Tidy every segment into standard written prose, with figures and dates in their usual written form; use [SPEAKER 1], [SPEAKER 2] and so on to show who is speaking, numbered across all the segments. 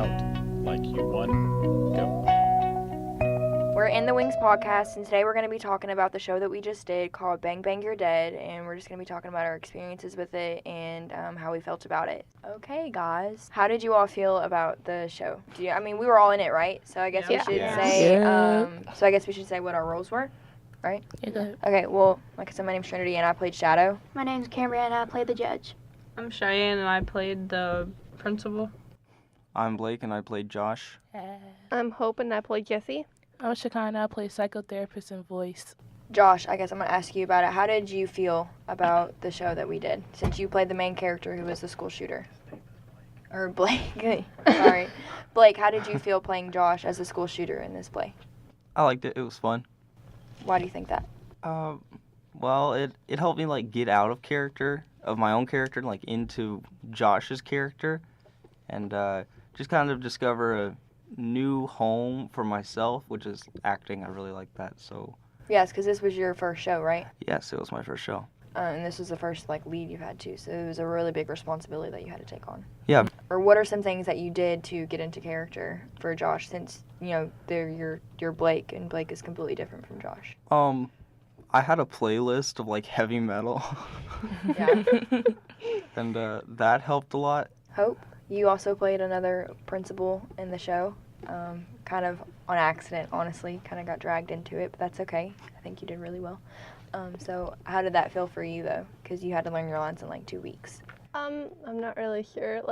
[SPEAKER 1] felt like you won, go.
[SPEAKER 2] We're in the Wings podcast, and today we're going to be talking about the show that we just did called Bang Bang You're Dead, and we're just going to be talking about our experiences with it and how we felt about it. Okay, guys, how did you all feel about the show? We were all in it, right? So I guess we should say. So I guess we should say what our roles were, right?
[SPEAKER 3] Yeah.
[SPEAKER 2] Okay. Well, like I said, my name's Trinity, and I played Shadow.
[SPEAKER 4] My name's Cameron, and I played the judge.
[SPEAKER 5] I'm Cheyenne, and I played the principal.
[SPEAKER 6] I'm Blake, and I played Josh.
[SPEAKER 3] I'm Hope, and I play Jesse.
[SPEAKER 7] I'm Shekinah. I play psychotherapist and voice.
[SPEAKER 2] Josh, I guess I'm going to ask you about it. How did you feel about the show that we did, since you played the main character who was the school shooter? Or Blake. Sorry. Blake, how did you feel playing Josh as a school shooter in this play?
[SPEAKER 6] I liked it. It was fun.
[SPEAKER 2] Why do you think that?
[SPEAKER 6] Well, it helped me, get out of my own character, into Josh's character, and just kind of discover a new home for myself, which is acting. I really like that. So
[SPEAKER 2] Yes, because this was your first show, right?
[SPEAKER 6] yes, it was my first show.
[SPEAKER 2] And this was the first lead you've had too, so it was a really big responsibility that you had to take on.
[SPEAKER 6] Yeah.
[SPEAKER 2] Or what are some things that you did to get into character for Josh, since you're Blake, and Blake is completely different from Josh?
[SPEAKER 6] I had a playlist of heavy metal,
[SPEAKER 2] Yeah.
[SPEAKER 6] and that helped a lot.
[SPEAKER 2] Hope, you also played another principal in the show, kind of on accident, honestly. Kind of got dragged into it, but that's okay. I think you did really well. So how did that feel for you, though? Because you had to learn your lines in 2 weeks.
[SPEAKER 3] I'm not really sure.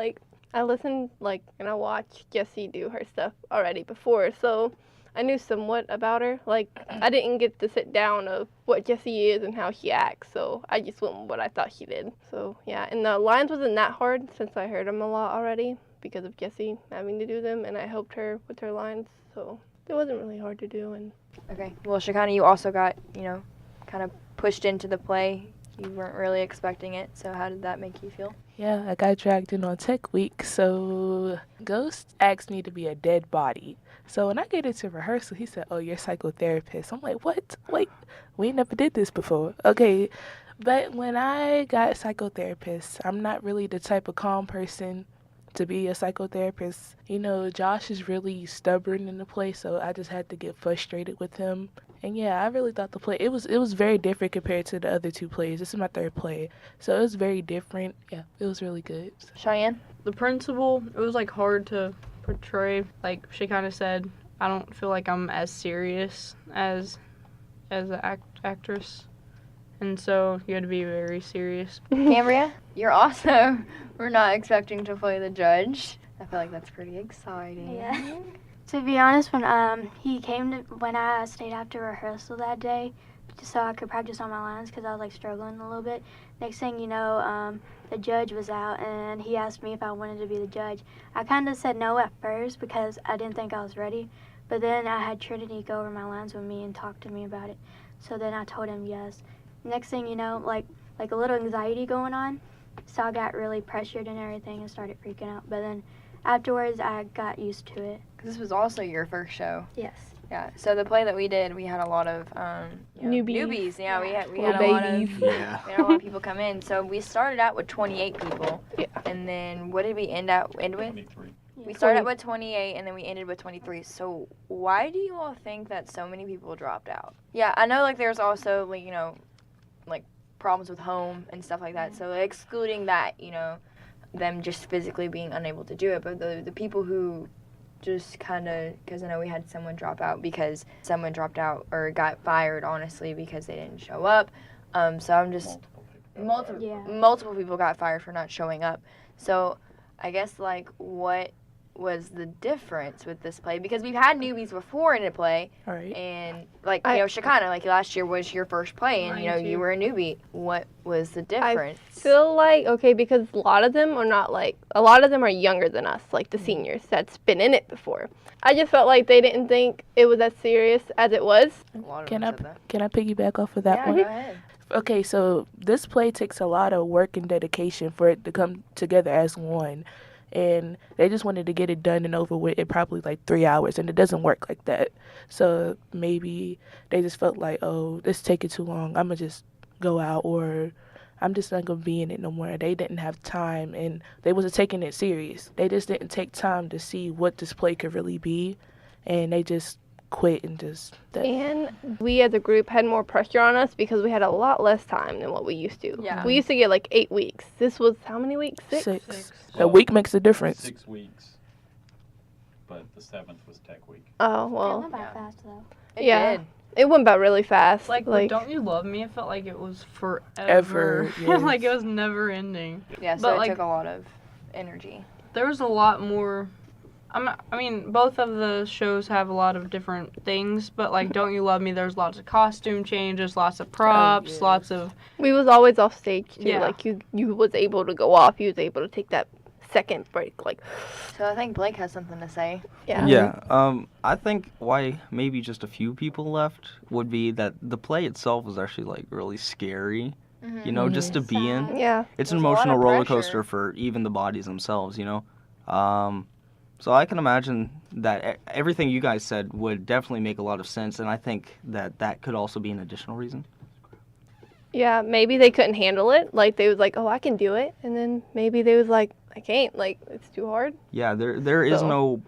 [SPEAKER 3] I listened, and I watched Jessie do her stuff already before, so I knew somewhat about her. I didn't get to sit down of what Jessie is and how she acts, so I just went with what I thought she did. So, yeah, and the lines wasn't that hard since I heard them a lot already because of Jessie having to do them, and I helped her with her lines, so it wasn't really hard to do. And
[SPEAKER 2] Okay. Well, Shekinah, you also got, kind of pushed into the play. You weren't really expecting it, so how did that make you feel?
[SPEAKER 7] Yeah, I got dragged in on tech week, so Ghost asked me to be a dead body. So when I get into rehearsal, he said, "Oh, you're a psychotherapist." I'm like, "What? Wait, we never did this before." Okay, but when I got psychotherapist, I'm not really the type of calm person to be a psychotherapist. Josh is really stubborn in the play, so I just had to get frustrated with him. And yeah, I really thought the play, it was very different compared to the other two plays. This is my third play, so it was very different. Yeah, it was really good.
[SPEAKER 2] Cheyenne?
[SPEAKER 5] The principal, it was hard to portray. Like she kind of said, I don't feel like I'm as serious as an actress, and so you had to be very serious.
[SPEAKER 2] Cambria, we're not expecting to play the judge. I feel like that's pretty exciting.
[SPEAKER 4] Yeah. To be honest, when I stayed after rehearsal that day, just so I could practice on my lines because I was struggling a little bit. Next thing you know, the judge was out and he asked me if I wanted to be the judge. I kind of said no at first because I didn't think I was ready, but then I had Trinity go over my lines with me and talk to me about it. So then I told him yes. Next thing you know, like a little anxiety going on, so I got really pressured and everything and started freaking out. But then afterwards, I got used to it.
[SPEAKER 2] This was also your first show.
[SPEAKER 4] Yes.
[SPEAKER 2] Yeah. So the play that we did, we had a lot of newbies. Yeah, we had a lot of people come in. So we started out with 28 people.
[SPEAKER 3] Yeah.
[SPEAKER 2] And then what did we end with?
[SPEAKER 1] 23.
[SPEAKER 2] We started out with 28, and then we ended with 23. So why do you all think that so many people dropped out? Yeah, I know there's also problems with home and stuff like that. So excluding that, them just physically being unable to do it, but the people who just kind of, because I know we had someone drop out because someone dropped out or got fired, honestly, because they didn't show up. So I'm just multiple people got fired for not showing up. So I guess what was the difference with this play? Because we've had newbies before in a play,
[SPEAKER 7] Right.
[SPEAKER 2] and Shekinah, last year was your first play, and you were a newbie. What was the difference?
[SPEAKER 3] I feel because a lot of them are younger than us, the seniors that's been in it before. I just felt like they didn't think it was as serious as it was.
[SPEAKER 7] Can I piggyback off of that one?
[SPEAKER 2] Go ahead.
[SPEAKER 7] Okay, so this play takes a lot of work and dedication for it to come together as one. And they just wanted to get it done and over with in probably 3 hours, and it doesn't work like that. So maybe they just felt oh, this taking too long, I'm going to just go out, or I'm just not gonna be in it no more. They didn't have time, and they wasn't taking it serious. They just didn't take time to see what this play could really be, and they just quit and just.
[SPEAKER 3] And we as a group had more pressure on us because we had a lot less time than what we used to.
[SPEAKER 2] Yeah.
[SPEAKER 3] We used to get like 8 weeks. This was how many weeks? 6?
[SPEAKER 7] 6. A week makes a difference.
[SPEAKER 1] 6 weeks. But the 7th was tech week.
[SPEAKER 3] Oh,
[SPEAKER 4] It
[SPEAKER 3] well.
[SPEAKER 4] went by fast though.
[SPEAKER 2] It
[SPEAKER 3] Yeah.
[SPEAKER 2] did.
[SPEAKER 3] It went by really fast.
[SPEAKER 5] Like,
[SPEAKER 3] like
[SPEAKER 5] Don't You Love Me? It felt like it was forever.
[SPEAKER 7] Ever, yes.
[SPEAKER 5] Like, it was never ending.
[SPEAKER 2] Yeah, so
[SPEAKER 5] But,
[SPEAKER 2] it
[SPEAKER 5] like-
[SPEAKER 2] took a lot of energy.
[SPEAKER 5] There was a lot more. I mean, both of the shows have a lot of different things, but like Don't You Love Me, there's lots of costume changes, lots of props,
[SPEAKER 7] yes.
[SPEAKER 5] lots of.
[SPEAKER 3] we was always off stage too.
[SPEAKER 5] Yeah.
[SPEAKER 3] Like you was able to go off. You was able to take that second break. Like,
[SPEAKER 2] So I think Blake has something to say.
[SPEAKER 3] yeah.
[SPEAKER 6] Yeah, I think why maybe just a few people left would be that the play itself was actually like really scary. You know, just to be in.
[SPEAKER 3] Yeah.
[SPEAKER 6] It's an
[SPEAKER 2] There's a lot
[SPEAKER 6] emotional
[SPEAKER 2] of
[SPEAKER 6] roller
[SPEAKER 2] pressure.
[SPEAKER 6] coaster for even the bodies themselves, you know. So I can imagine that everything you guys said would definitely make a lot of sense, and I think that that could also be an additional reason.
[SPEAKER 3] Yeah, maybe they couldn't handle it. Like, they was like, oh, I can do it. And then maybe they was like, I can't. Like, it's too hard.
[SPEAKER 6] Yeah, there is
[SPEAKER 3] So-
[SPEAKER 6] no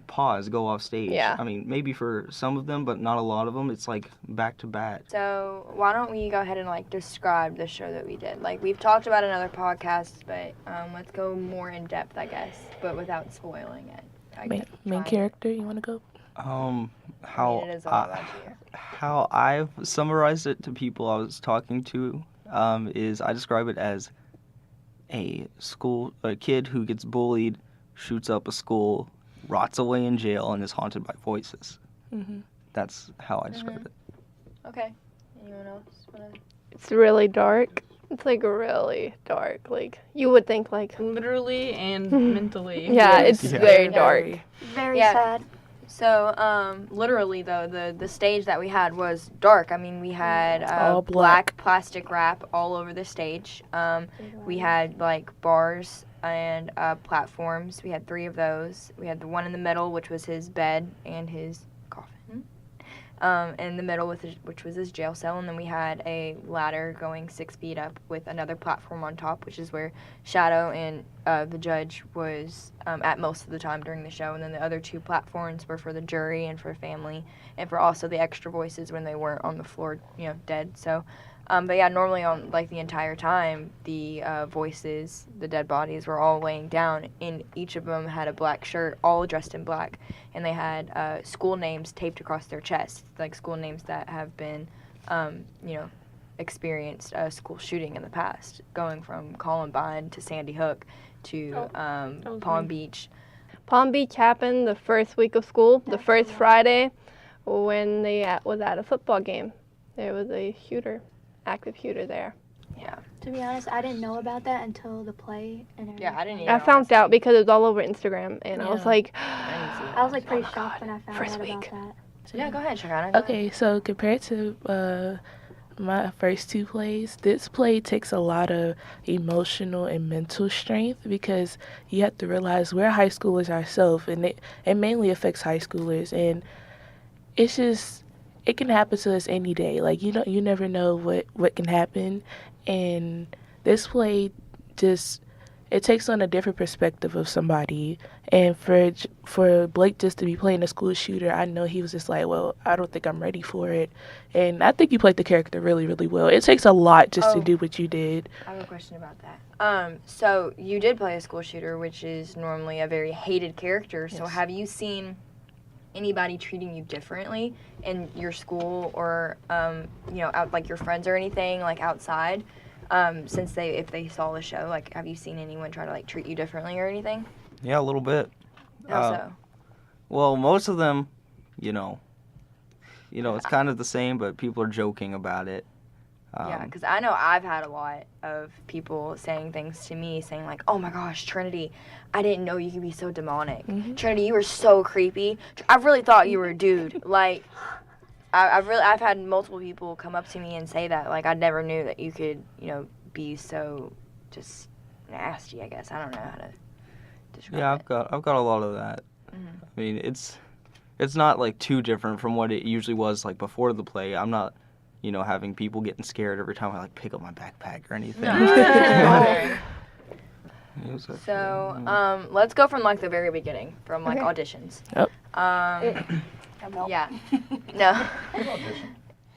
[SPEAKER 6] pause, go off stage.
[SPEAKER 3] Yeah.
[SPEAKER 6] I mean, maybe for some of them, but not a lot of them. It's like back to back.
[SPEAKER 2] So why don't we go ahead and like describe the show that we did? Like we've talked about in other podcasts, but let's go more in depth, I guess, but without spoiling it.
[SPEAKER 7] Main character, you want to go?
[SPEAKER 6] How
[SPEAKER 2] it is all about you.
[SPEAKER 6] how I've summarized it to people I was talking to is I describe it as a kid who gets bullied, shoots up a school, rots away in jail, and is haunted by voices.
[SPEAKER 7] Mm-hmm.
[SPEAKER 6] That's how I describe it.
[SPEAKER 2] Okay. Anyone else wanna?
[SPEAKER 3] It's really dark. It's like really dark. Like, you would think like,
[SPEAKER 5] Literally and mentally.
[SPEAKER 3] yeah, it's
[SPEAKER 6] Yeah.
[SPEAKER 3] very
[SPEAKER 2] Yeah.
[SPEAKER 3] dark.
[SPEAKER 4] Very
[SPEAKER 2] Yeah.
[SPEAKER 4] sad.
[SPEAKER 2] So, literally though, the stage that we had was dark. I mean, we had
[SPEAKER 7] All
[SPEAKER 2] black plastic wrap all over the stage. We had like bars and platforms. We had 3 of those. We had the one in the middle, which was his bed and his coffin. In the middle, which was his jail cell, and then we had a ladder going 6 feet up with another platform on top, which is where Shadow and the judge was at most of the time during the show, and then the other 2 platforms were for the jury and for family, and for also the extra voices when they weren't on the floor, dead. So, but yeah, normally on like the entire time, the voices, the dead bodies, were all laying down, and each of them had a black shirt, all dressed in black, and they had school names taped across their chest, like school names that have been, experienced a school shooting in the past, going from Columbine to Sandy Hook to Palm Beach.
[SPEAKER 3] Palm Beach happened the first week of school, the first Friday, when they was at a football game. There was a active shooter there.
[SPEAKER 2] Yeah.
[SPEAKER 4] To be honest, I didn't know about that until the play and everything.
[SPEAKER 2] Yeah, I didn't
[SPEAKER 3] I
[SPEAKER 2] either,
[SPEAKER 3] found out
[SPEAKER 2] honestly.
[SPEAKER 3] because it was all over Instagram, and I was
[SPEAKER 7] Yeah.
[SPEAKER 3] like,
[SPEAKER 2] I didn't see it.
[SPEAKER 4] I was like pretty
[SPEAKER 3] my
[SPEAKER 4] shocked
[SPEAKER 3] God.
[SPEAKER 4] when I found
[SPEAKER 3] First
[SPEAKER 4] out
[SPEAKER 3] week.
[SPEAKER 4] about that.
[SPEAKER 2] Yeah, go ahead, Shakana. Go
[SPEAKER 7] Okay, so compared to my first 2 plays, this play takes a lot of emotional and mental strength because you have to realize we're high schoolers ourselves, and it mainly affects high schoolers, and it's just it can happen to us any day. Like you never know what can happen, and this play just it takes on a different perspective of somebody. And for Blake just to be playing a school shooter, I know he was just like, well, I don't think I'm ready for it. And I think you played the character really, really well. It takes a lot just to
[SPEAKER 2] Oh.
[SPEAKER 7] do what you did.
[SPEAKER 2] I have a question about that. So you did play a school shooter, which is normally a very hated character. So
[SPEAKER 7] Yes.
[SPEAKER 2] have you seen anybody treating you differently in your school or, out like your friends or anything, like outside? If they saw the show, like, have you seen anyone try to like treat you differently or anything?
[SPEAKER 6] Yeah, a little bit.
[SPEAKER 2] How so?
[SPEAKER 6] Well, most of them, it's kind of the same, but people are joking about it.
[SPEAKER 2] Yeah, because I know I've had a lot of people saying things to me, saying like, "Oh my gosh, Trinity, I didn't know you could be so demonic.
[SPEAKER 7] Mhm.
[SPEAKER 2] Trinity, you were so creepy. I really thought you were a dude." Like, I've had multiple people come up to me and say that. Like, I never knew that you could, be so just nasty. I guess I don't know how to describe
[SPEAKER 6] Yeah,
[SPEAKER 2] it.
[SPEAKER 6] I've got a lot of that.
[SPEAKER 2] Mhm.
[SPEAKER 6] I mean, it's not like too different from what it usually was like before the play. I'm not you know, having people getting scared every time I like pick up my backpack or anything. It was actually-
[SPEAKER 2] So, let's go from like the very beginning, from like
[SPEAKER 3] Okay.
[SPEAKER 2] auditions.
[SPEAKER 7] Yep.
[SPEAKER 2] Yeah. No.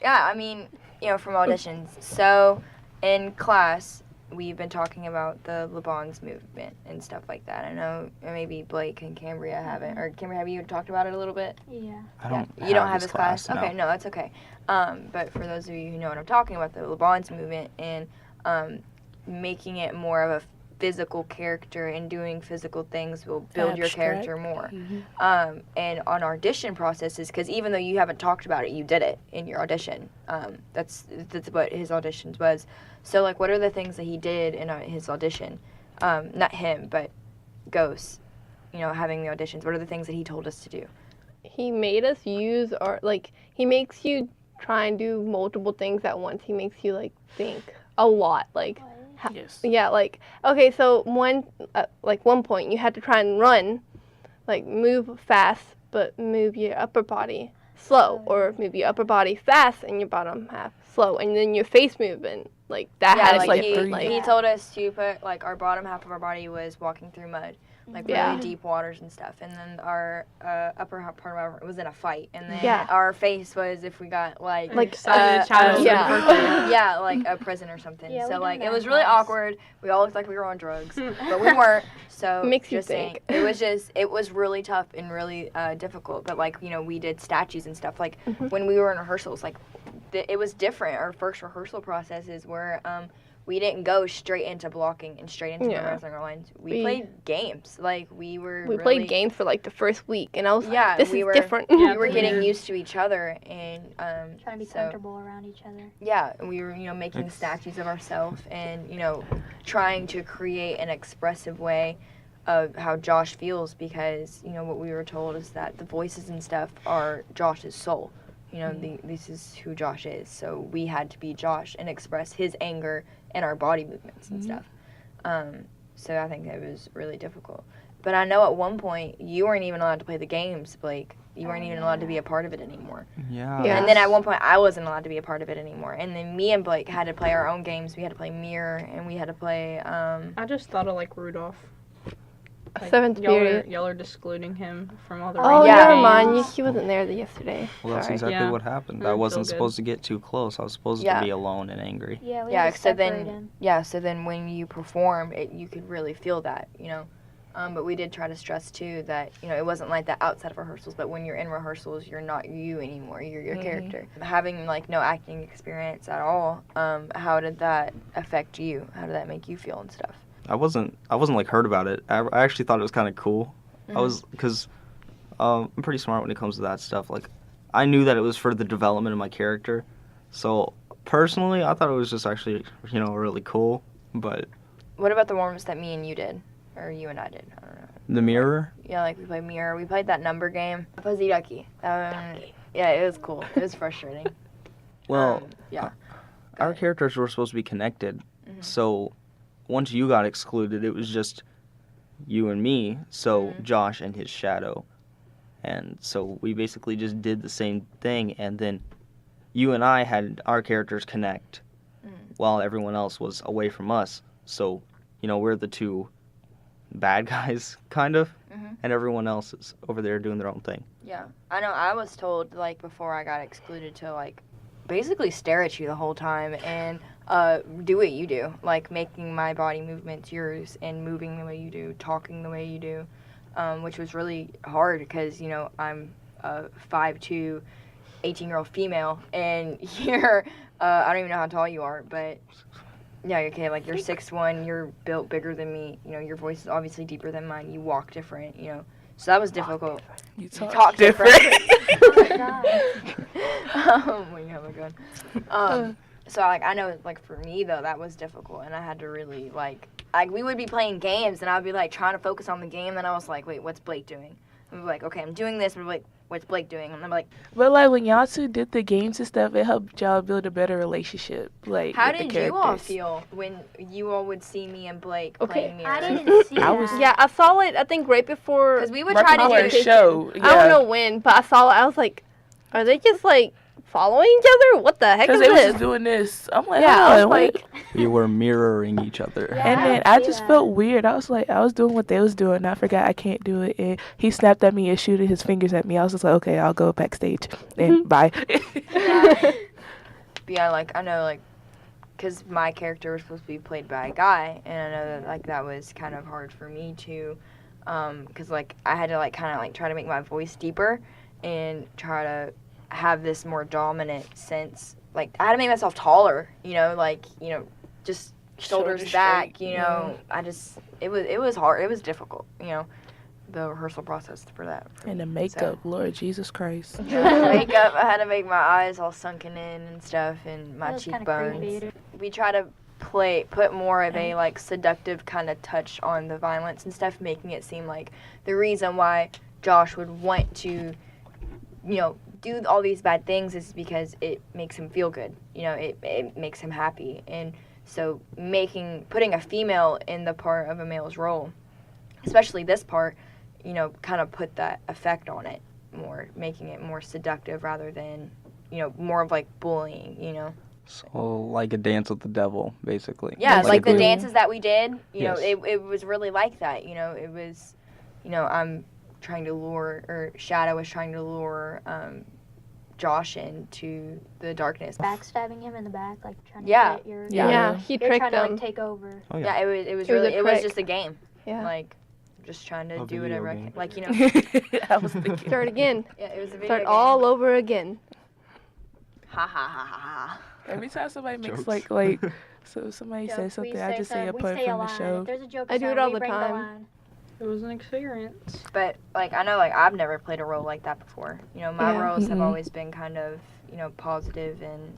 [SPEAKER 2] Yeah, I mean, you know, from auditions. So, in class, we've been talking about the Le Bon's movement and stuff like that. I know maybe Blake and Cambria haven't, or Cambria, have you talked about it a little bit?
[SPEAKER 4] Yeah.
[SPEAKER 6] I don't
[SPEAKER 2] You don't have this class?
[SPEAKER 6] no.
[SPEAKER 2] Okay, no, that's okay. But for those of you who know what I'm talking about, the Le Bon's movement and making it more of a physical character and doing physical things will build your character more. And on audition processes, because even though you haven't talked about it, you did it in your audition. That's what his auditions was. So, like, what are the things that he did in his audition? Not him, but Ghost, you know, having the auditions. What are the things that he told us to do?
[SPEAKER 3] He made us use our, like, he makes you try and do multiple things at once. He makes you, like, think a lot. Like,
[SPEAKER 7] Yes.
[SPEAKER 3] yeah, like, okay, so one point you had to try and run, like, move fast, but move your upper body slow, or move your upper body fast and your bottom half slow, and then your face movement, like, that
[SPEAKER 2] Yeah,
[SPEAKER 3] had to
[SPEAKER 2] like,
[SPEAKER 3] be
[SPEAKER 7] like
[SPEAKER 3] different.
[SPEAKER 7] three-
[SPEAKER 3] Like,
[SPEAKER 2] he told us to put, like, our bottom half of our body was walking through mud, like
[SPEAKER 3] Yeah.
[SPEAKER 2] really deep waters and stuff, and then our upper part of our was in a fight, and then
[SPEAKER 3] Yeah.
[SPEAKER 2] our face was if we got like
[SPEAKER 5] Excited child.
[SPEAKER 3] yeah.
[SPEAKER 2] yeah, like a prison or something.
[SPEAKER 4] Yeah, we
[SPEAKER 2] So
[SPEAKER 4] do
[SPEAKER 2] like
[SPEAKER 4] that
[SPEAKER 2] it
[SPEAKER 4] in
[SPEAKER 2] was really
[SPEAKER 4] class.
[SPEAKER 2] awkward. We all looked like we were on drugs, but we weren't. So
[SPEAKER 3] Makes you
[SPEAKER 2] just saying,
[SPEAKER 3] think.
[SPEAKER 2] it was really tough and really difficult. But like, you know, we did statues and stuff. Like when we were in rehearsals, like it was different. Our first rehearsal processes were we didn't go straight into blocking and straight into
[SPEAKER 3] Yeah.
[SPEAKER 2] memorizing our lines. We
[SPEAKER 3] We-
[SPEAKER 2] played games. Like we were
[SPEAKER 3] we
[SPEAKER 2] really,
[SPEAKER 3] played games for, like, the first week, and I was
[SPEAKER 2] Yeah,
[SPEAKER 3] like, this
[SPEAKER 2] we
[SPEAKER 3] is
[SPEAKER 2] were-
[SPEAKER 3] different.
[SPEAKER 2] we were getting
[SPEAKER 5] Yeah.
[SPEAKER 2] used to each other and
[SPEAKER 4] Trying to be
[SPEAKER 2] so-
[SPEAKER 4] comfortable around each other.
[SPEAKER 2] yeah, and we were, you know, making statues of ourselves and, you know, trying to create an expressive way of how Josh feels because, you know, what we were told is that the voices and stuff are Josh's soul. You know, this is who Josh is. So we had to be Josh and express his anger and our body movements and stuff. So I think it was really difficult. But I know at one point you weren't even allowed to play the games, Blake. You weren't even allowed to be a part of it anymore.
[SPEAKER 6] Yeah.
[SPEAKER 3] Yeah.
[SPEAKER 2] And then at one point, I wasn't allowed to be a part of it anymore. And then me and Blake had to play our own games. We had to play Mirror, and we had to play.
[SPEAKER 5] I just thought of like Rudolph. Like,
[SPEAKER 3] Seventh period.
[SPEAKER 5] Y'all are excluding him from all the
[SPEAKER 3] Oh,
[SPEAKER 5] reindeer
[SPEAKER 2] Yeah.
[SPEAKER 3] never
[SPEAKER 5] games.
[SPEAKER 3] mind. He wasn't there yesterday.
[SPEAKER 6] Well, that's
[SPEAKER 3] Sorry.
[SPEAKER 6] exactly
[SPEAKER 5] Yeah.
[SPEAKER 6] what happened.
[SPEAKER 5] I
[SPEAKER 6] I
[SPEAKER 5] feel
[SPEAKER 6] wasn't
[SPEAKER 5] good.
[SPEAKER 6] supposed to get too close. I was supposed
[SPEAKER 2] Yeah.
[SPEAKER 6] to be alone and angry.
[SPEAKER 4] Yeah, we
[SPEAKER 2] Yeah,
[SPEAKER 4] had to
[SPEAKER 2] so
[SPEAKER 4] separate
[SPEAKER 2] then,
[SPEAKER 4] him.
[SPEAKER 2] so then when you perform, you could really feel that, you know. But we did try to stress too that, you know, it wasn't like that outside of rehearsals. But when you're in rehearsals, you're not you anymore. You're your character. Having like no acting experience at all, how did that affect you? How did that make you feel and stuff?
[SPEAKER 6] I wasn't like hurt about it. I actually thought it was kind of cool. I was because I'm pretty smart when it comes to that stuff. Like I knew that it was for the development of my character. So personally, I thought it was just actually, you know, really cool. But
[SPEAKER 2] What about the warm-ups that me and you did, or you and I did? I don't know.
[SPEAKER 6] the mirror,
[SPEAKER 2] Yeah, like we played Mirror. We played that number game. Fuzzy Ducky. Yeah, it was cool. It was frustrating.
[SPEAKER 6] well,
[SPEAKER 2] Yeah.
[SPEAKER 6] our characters were supposed to be connected. So once you got excluded, it was just you and me. So Josh and his shadow. And so we basically just did the same thing. And then you and I had our characters connect while everyone else was away from us. So, you know, we're the two bad guys, kind of. And everyone else is over there doing their own thing.
[SPEAKER 2] Yeah. I know I was told, like, before I got excluded to, like, basically stare at you the whole time and do what you do. Like, making my body movements yours and moving the way you do, talking the way you do, which was really hard because, you know, I'm a 5'2", 18-year-old female, and you're, I don't even know how tall you are, but... Yeah, okay, like you're 6'1", you're built bigger than me, you know, your voice is obviously deeper than mine, you walk different, you know, so that was difficult.
[SPEAKER 7] You
[SPEAKER 2] talk different.
[SPEAKER 4] Oh my god.
[SPEAKER 2] When you have a gun. So, like, I know, like, for me, though, that was difficult, and I had to really, like, we would be playing games, and I'd be, like, trying to focus on the game, and I was like, wait, what's Blake doing? I'd be like, okay, I'm doing this, but, like, what's Blake doing? And I'm like,
[SPEAKER 7] But like when y'all two did the games and stuff, it helped y'all build a better relationship. Like
[SPEAKER 2] how
[SPEAKER 7] with the
[SPEAKER 2] did you all
[SPEAKER 7] characters.
[SPEAKER 2] feel when you all would see me and Blake
[SPEAKER 3] Okay.
[SPEAKER 2] playing Mirror?
[SPEAKER 4] I didn't see
[SPEAKER 7] I was-
[SPEAKER 4] that.
[SPEAKER 3] Yeah, I saw it, I think, right before.
[SPEAKER 2] Because we would
[SPEAKER 7] Right
[SPEAKER 2] try
[SPEAKER 7] before
[SPEAKER 2] to
[SPEAKER 7] a
[SPEAKER 2] do
[SPEAKER 7] show.
[SPEAKER 3] I don't know when, but I saw it. I was like, are they just, like, following each other? What the heck is
[SPEAKER 7] Because they was
[SPEAKER 3] this?
[SPEAKER 7] just doing this. I'm like,
[SPEAKER 3] Yeah, I
[SPEAKER 7] hold
[SPEAKER 3] was
[SPEAKER 7] on,
[SPEAKER 3] like,
[SPEAKER 7] wait.
[SPEAKER 6] We were mirroring each other.
[SPEAKER 4] Yeah.
[SPEAKER 7] And then
[SPEAKER 4] I
[SPEAKER 7] I
[SPEAKER 4] see
[SPEAKER 7] just
[SPEAKER 4] that.
[SPEAKER 7] felt weird. I was like, I was doing what they was doing. And I forgot I can't do it. And he snapped at me and shooted his fingers at me. I was just like, okay, I'll go backstage. And bye.
[SPEAKER 2] But yeah, like, I know, like, because my character was supposed to be played by a guy, and I know that, like, that was kind of hard for me to, because, like, I had to, like, kind of, like, try to make my voice deeper and try to have this more dominant sense. Like, I had to make myself taller, you know, like, you know, just shoulders
[SPEAKER 7] Shoulders
[SPEAKER 2] back,
[SPEAKER 7] straight,
[SPEAKER 2] you know. I just, it was hard. It was difficult, you know, the rehearsal process for that.
[SPEAKER 7] And the
[SPEAKER 2] me,
[SPEAKER 7] makeup, Lord Jesus Christ.
[SPEAKER 2] so. Makeup, I had to make my eyes all sunken in and stuff, and my
[SPEAKER 4] That was kinda
[SPEAKER 2] cheekbones.
[SPEAKER 4] creepy.
[SPEAKER 2] We try to put more of a, like, seductive kind of touch on the violence and stuff, making it seem like the reason why Josh would want to, you know, do all these bad things is because it makes him feel good. You know, it makes him happy. And so putting a female in the part of a male's role, especially this part, you know, kind of put that effect on it more, making it more seductive rather than, you know, more of like bullying, you know.
[SPEAKER 6] So like a dance with the devil, basically.
[SPEAKER 2] Yeah, like the
[SPEAKER 6] Basically.
[SPEAKER 2] dances that we did, you know,
[SPEAKER 6] Yes.
[SPEAKER 2] it was really like that, you know. It was, you know, I'm trying to lure, or Shadow was trying to lure Josh into the darkness.
[SPEAKER 4] Backstabbing him in the back, like trying to
[SPEAKER 2] Yeah.
[SPEAKER 4] get your.
[SPEAKER 7] Yeah.
[SPEAKER 3] yeah, he
[SPEAKER 4] You're
[SPEAKER 3] tricked
[SPEAKER 4] trying to
[SPEAKER 3] them.
[SPEAKER 4] like take over.
[SPEAKER 6] Oh,
[SPEAKER 2] Yeah, it was
[SPEAKER 3] It was
[SPEAKER 2] really,
[SPEAKER 3] a
[SPEAKER 2] it was
[SPEAKER 3] trick.
[SPEAKER 2] just a game.
[SPEAKER 3] Yeah.
[SPEAKER 2] Like, just trying to
[SPEAKER 6] A
[SPEAKER 2] do
[SPEAKER 6] video
[SPEAKER 2] whatever I
[SPEAKER 6] game.
[SPEAKER 2] can. Like, you know,
[SPEAKER 7] I was thinking.
[SPEAKER 3] Start again.
[SPEAKER 2] yeah, it was a video
[SPEAKER 3] Start
[SPEAKER 2] game.
[SPEAKER 3] all over again.
[SPEAKER 2] Ha ha ha ha ha.
[SPEAKER 7] Every time somebody makes
[SPEAKER 6] Jokes.
[SPEAKER 7] like so somebody
[SPEAKER 4] Jokes,
[SPEAKER 7] says
[SPEAKER 4] we
[SPEAKER 7] something, I just say a
[SPEAKER 4] we
[SPEAKER 7] point
[SPEAKER 4] say a
[SPEAKER 7] from the
[SPEAKER 4] line.
[SPEAKER 7] show.
[SPEAKER 4] If there's a joke,
[SPEAKER 3] I do it
[SPEAKER 4] assigned,
[SPEAKER 3] all
[SPEAKER 4] we
[SPEAKER 3] the
[SPEAKER 4] bring
[SPEAKER 3] time.
[SPEAKER 4] line.
[SPEAKER 5] It was an experience.
[SPEAKER 2] But, like, I know, like, I've never played a role like that before. You know, my
[SPEAKER 3] Yeah.
[SPEAKER 2] roles have
[SPEAKER 7] Mhm.
[SPEAKER 2] always been kind of, you know, positive and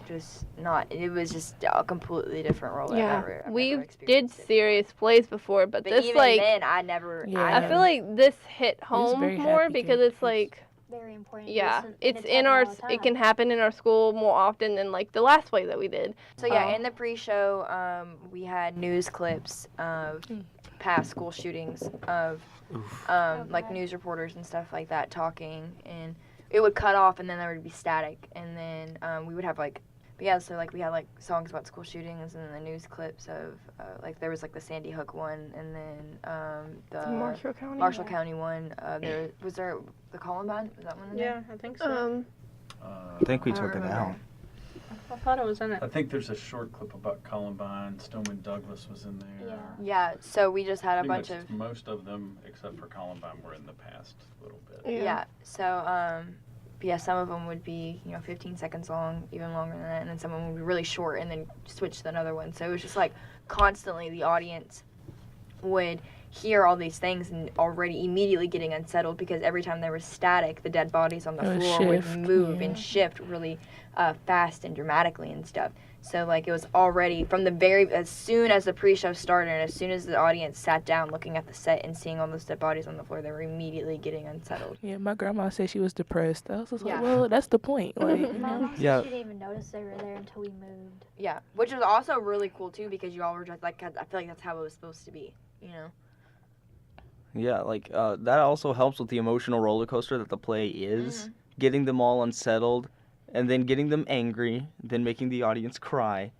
[SPEAKER 2] just not, it was just a completely different role
[SPEAKER 3] Yeah,
[SPEAKER 2] I've
[SPEAKER 3] we
[SPEAKER 2] never
[SPEAKER 3] did
[SPEAKER 2] experienced it.
[SPEAKER 3] serious plays before, but
[SPEAKER 2] But
[SPEAKER 3] this
[SPEAKER 2] even
[SPEAKER 3] like
[SPEAKER 2] then, I never,
[SPEAKER 7] Yeah.
[SPEAKER 3] I feel like this hit home
[SPEAKER 7] very
[SPEAKER 3] more
[SPEAKER 7] happy
[SPEAKER 3] because it's
[SPEAKER 7] characters.
[SPEAKER 3] like
[SPEAKER 4] Very important.
[SPEAKER 3] yeah,
[SPEAKER 4] and
[SPEAKER 3] it's in
[SPEAKER 4] happening
[SPEAKER 3] our
[SPEAKER 4] all the
[SPEAKER 3] it can
[SPEAKER 4] time.
[SPEAKER 3] happen in our school more often than like the last play that we did.
[SPEAKER 2] So yeah,
[SPEAKER 3] Oh.
[SPEAKER 2] in the pre-show, we had news clips of past school shootings of
[SPEAKER 6] Oof.
[SPEAKER 2] like
[SPEAKER 4] Okay.
[SPEAKER 2] news reporters and stuff like that talking, and it would cut off, and then there would be static, and then we would have like, but yeah, so like we had like songs about school shootings, and then the news clips of like there was like the Sandy Hook one, and then the
[SPEAKER 3] Marshall County.
[SPEAKER 2] Marshall County one. There was there the Columbine, was that one in there?
[SPEAKER 5] Yeah, I think so.
[SPEAKER 6] I think we
[SPEAKER 2] I
[SPEAKER 6] took
[SPEAKER 2] don't
[SPEAKER 6] it
[SPEAKER 2] remember.
[SPEAKER 6] out.
[SPEAKER 5] I thought it was in it.
[SPEAKER 1] I think there's a short clip about Columbine. Stoneman Douglas was in there.
[SPEAKER 2] Yeah, so we just had a
[SPEAKER 1] Pretty
[SPEAKER 2] bunch
[SPEAKER 1] much
[SPEAKER 2] of
[SPEAKER 1] most of them, except for Columbine, were in the past a little bit.
[SPEAKER 2] yeah. So yeah, some of them would be, you know, 15 seconds long, even longer than that, and then some of them would be really short, and then switch to another one. So it was just like constantly the audience would hear all these things and already immediately getting unsettled because every time there was static, the dead bodies on the
[SPEAKER 7] It would
[SPEAKER 2] floor
[SPEAKER 7] shift,
[SPEAKER 2] would move
[SPEAKER 7] yeah.
[SPEAKER 2] and shift really fast and dramatically and stuff. So like it was already from the as soon as the pre-show started and as soon as the audience sat down looking at the set and seeing all those dead bodies on the floor, they were immediately getting unsettled.
[SPEAKER 7] Yeah, my grandma said she was depressed. I was just like,
[SPEAKER 2] Yeah.
[SPEAKER 7] well, that's the point. Like, you
[SPEAKER 4] My
[SPEAKER 7] know?
[SPEAKER 4] mom said
[SPEAKER 6] Yeah.
[SPEAKER 4] she didn't even notice they were there until we moved.
[SPEAKER 2] Yeah, which was also really cool too because you all were just like, I feel like that's how it was supposed to be, you know?
[SPEAKER 6] Yeah, like that also helps with the emotional roller coaster that the play is. Getting them all unsettled, and then getting them angry, then making the audience cry.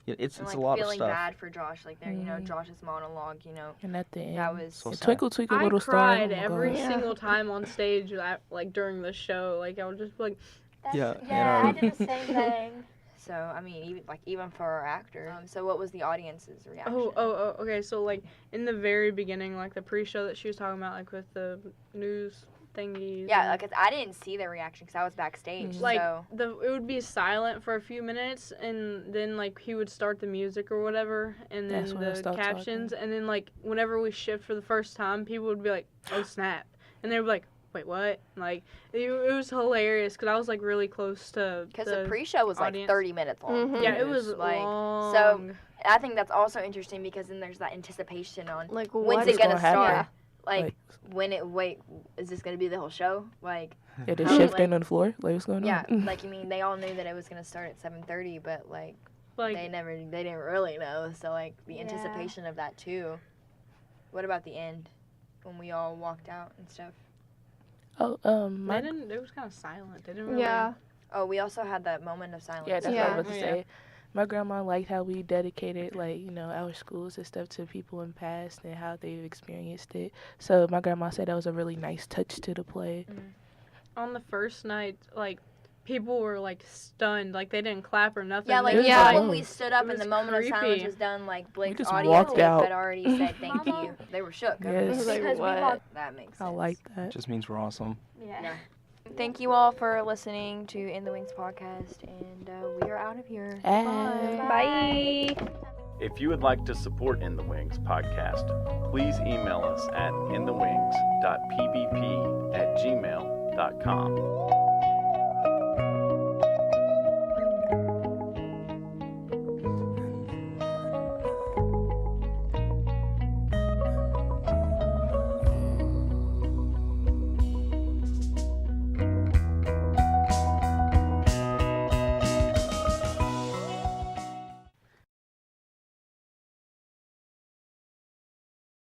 [SPEAKER 6] It's
[SPEAKER 2] And
[SPEAKER 6] a
[SPEAKER 2] like
[SPEAKER 6] lot of
[SPEAKER 2] feeling
[SPEAKER 6] stuff.
[SPEAKER 2] bad for Josh, like there, you know, Josh's monologue, you know,
[SPEAKER 7] And at the end,
[SPEAKER 2] that was
[SPEAKER 6] So
[SPEAKER 7] and
[SPEAKER 6] sad.
[SPEAKER 7] Twinkle Twinkle
[SPEAKER 5] I
[SPEAKER 7] Little Star.
[SPEAKER 5] cried
[SPEAKER 7] oh my
[SPEAKER 5] every
[SPEAKER 7] gosh.
[SPEAKER 3] Yeah.
[SPEAKER 5] single time on stage, like during the show. Like I would just be like,
[SPEAKER 6] Yeah,
[SPEAKER 4] Yeah,
[SPEAKER 6] and
[SPEAKER 4] I did the same thing.
[SPEAKER 2] So I mean, even for our actor. So what was the audience's reaction?
[SPEAKER 5] oh, okay. So like in the very beginning, like the pre-show that she was talking about, like with the news thingies.
[SPEAKER 2] Yeah,
[SPEAKER 5] and,
[SPEAKER 2] like I didn't see their reaction because I was backstage.
[SPEAKER 7] Mhm.
[SPEAKER 5] like
[SPEAKER 2] So
[SPEAKER 5] it would be silent for a few minutes, and then like he would start the music or whatever, and then
[SPEAKER 7] That's when I
[SPEAKER 5] the
[SPEAKER 7] stopped
[SPEAKER 5] captions, and then like whenever we shift for the first time, people would be like, "Oh snap," and they would be like, "Wait, what?" Like it was hilarious because I was like really close to
[SPEAKER 2] because the pre-show was like
[SPEAKER 5] audience.
[SPEAKER 2] 30 minutes long.
[SPEAKER 3] Mhm.
[SPEAKER 5] Yeah, it was
[SPEAKER 2] like
[SPEAKER 5] long.
[SPEAKER 2] so. I think that's also interesting because then there's that anticipation on
[SPEAKER 3] Like
[SPEAKER 2] when's
[SPEAKER 3] what
[SPEAKER 2] it
[SPEAKER 3] is
[SPEAKER 2] gonna
[SPEAKER 7] gonna happen?
[SPEAKER 2] start. Like
[SPEAKER 7] Like-
[SPEAKER 2] when it is this gonna be the whole show? Like
[SPEAKER 7] Yeah, they're
[SPEAKER 2] How,
[SPEAKER 7] shifting
[SPEAKER 2] like-
[SPEAKER 7] on the floor. Like, what's going
[SPEAKER 2] yeah,
[SPEAKER 7] on?
[SPEAKER 2] like I mean they all knew that it was gonna start at 7:30, but like
[SPEAKER 5] like
[SPEAKER 2] they didn't really know. So like the
[SPEAKER 4] Yeah.
[SPEAKER 2] anticipation of that too. What about the end when we all walked out and stuff?
[SPEAKER 7] Oh,
[SPEAKER 5] It was kind of silent. They didn't really.
[SPEAKER 3] Yeah.
[SPEAKER 2] Oh, we also had that moment of silence.
[SPEAKER 7] yeah, that's what I
[SPEAKER 3] Yeah.
[SPEAKER 7] was about to
[SPEAKER 5] Yeah.
[SPEAKER 7] say. My grandma liked how we dedicated, like, you know, our schools and stuff to people in the past and how they've experienced it. So my grandma said that was a really nice touch to the play.
[SPEAKER 5] On the first night, like, people were, like, stunned. Like, they didn't clap or nothing.
[SPEAKER 2] Yeah, like
[SPEAKER 5] They
[SPEAKER 7] was
[SPEAKER 5] were
[SPEAKER 3] Yeah.
[SPEAKER 2] when we stood up
[SPEAKER 5] It
[SPEAKER 2] and the
[SPEAKER 5] was
[SPEAKER 2] moment of silence
[SPEAKER 5] creepy.
[SPEAKER 2] was done, like Blake's
[SPEAKER 7] just
[SPEAKER 2] audio
[SPEAKER 7] walked
[SPEAKER 2] tape
[SPEAKER 7] out.
[SPEAKER 2] had already said thank
[SPEAKER 4] Mama.
[SPEAKER 2] you. They were shook.
[SPEAKER 7] Yes.
[SPEAKER 3] was like,
[SPEAKER 2] Because we
[SPEAKER 3] what?
[SPEAKER 2] walked. That makes sense.
[SPEAKER 7] I like
[SPEAKER 6] It
[SPEAKER 7] that.
[SPEAKER 6] just means we're awesome.
[SPEAKER 4] Yeah.
[SPEAKER 2] Thank you all for listening to In the Wings podcast, and we are out of here.
[SPEAKER 7] Bye.
[SPEAKER 3] Bye.
[SPEAKER 1] If you would like to support In the Wings podcast, please email us at inthewings.pbp@gmail.com.